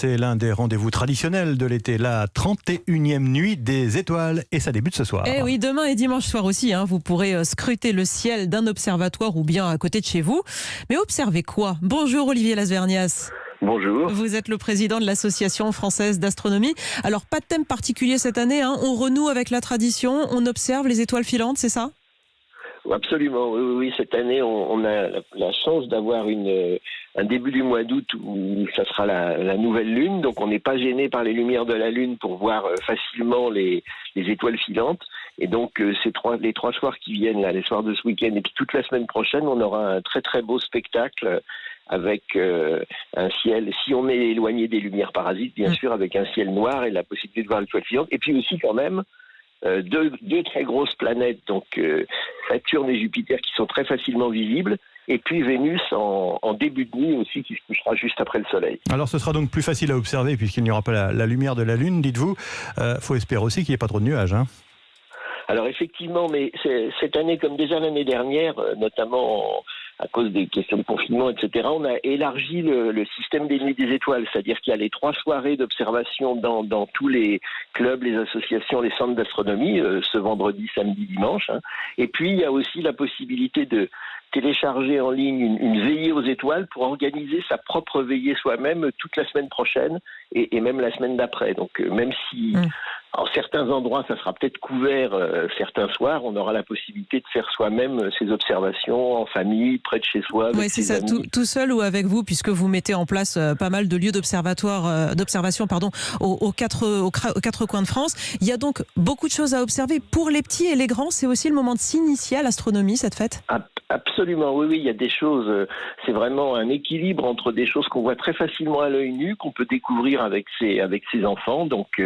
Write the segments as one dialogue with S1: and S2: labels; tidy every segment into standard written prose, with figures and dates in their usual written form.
S1: c'est l'un des rendez-vous traditionnels de l'été, la 31e nuit des étoiles, et ça débute ce soir.
S2: Eh oui, demain et dimanche soir aussi, vous pourrez scruter le ciel d'un observatoire ou bien à côté de chez vous. Mais observez quoi? Bonjour Olivier Lasvernias.
S3: Bonjour.
S2: Vous êtes le président de l'Association française d'astronomie. Alors, pas de thème particulier cette année, on renoue avec la tradition, on observe les étoiles filantes, c'est ça?
S3: Absolument, oui. Cette année, on a la chance d'avoir un début du mois d'août où ça sera la nouvelle lune, donc on n'est pas gêné par les lumières de la lune pour voir facilement les étoiles filantes. Et donc les trois soirs qui viennent, là, les soirs de ce week-end et puis toute la semaine prochaine, on aura un très très beau spectacle avec un ciel, si on est éloigné des lumières parasites, bien sûr, avec un ciel noir et la possibilité de voir l'étoile filante. Et puis aussi quand même deux très grosses planètes, donc Saturne et Jupiter, qui sont très facilement visibles, et puis Vénus en début de nuit aussi, qui se couchera juste après le Soleil.
S1: Alors ce sera donc plus facile à observer puisqu'il n'y aura pas la lumière de la Lune, dites-vous. Faut espérer aussi qu'il n'y ait pas trop de nuages.
S3: Alors effectivement, mais cette année, comme déjà l'année dernière, notamment à cause des questions de confinement, etc., on a élargi le système des nuits des étoiles, c'est-à-dire qu'il y a les 3 soirées d'observation dans tous les clubs, les associations, les centres d'astronomie, ce vendredi, samedi, dimanche. Et puis il y a aussi la possibilité de télécharger en ligne une veillée aux étoiles pour organiser sa propre veillée soi-même toute la semaine prochaine et même la semaine d'après. Donc même si en certains endroits ça sera peut-être couvert certains soirs, on aura la possibilité de faire soi-même ses observations en famille, près de chez soi.
S2: Oui, c'est ça, tout seul ou avec vous, puisque vous mettez en place pas mal de lieux d'observation aux quatre coins de France. Il y a donc beaucoup de choses à observer pour les petits et les grands. C'est aussi le moment de s'initier à l'astronomie, cette fête.
S3: Absolument, oui, il y a des choses, c'est vraiment un équilibre entre des choses qu'on voit très facilement à l'œil nu, qu'on peut découvrir avec ses enfants, donc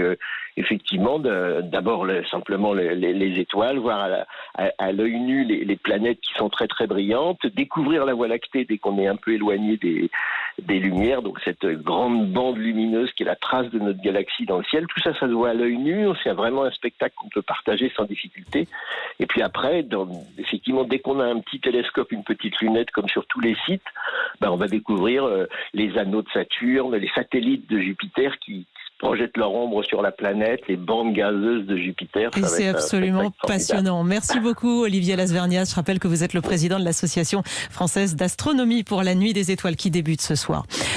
S3: effectivement, d'abord simplement les étoiles, voir à l'œil nu les planètes qui sont très très brillantes, découvrir la Voie lactée dès qu'on est un peu éloigné des lumières, donc cette grande bande lumineuse qui est la trace de notre galaxie dans le ciel, tout ça se voit à l'œil nu, c'est vraiment un spectacle qu'on peut partager sans difficulté. Et puis après, effectivement, dès qu'on a un petit télescope, une petite lunette, comme sur tous les sites, on va découvrir les anneaux de Saturne, les satellites de Jupiter qui projettent leur ombre sur la planète, les bandes gazeuses de Jupiter.
S2: Et c'est absolument passionnant. Merci beaucoup Olivier Lasvernias. Je rappelle que vous êtes le président de l'Association française d'astronomie pour la nuit des étoiles qui débute ce soir.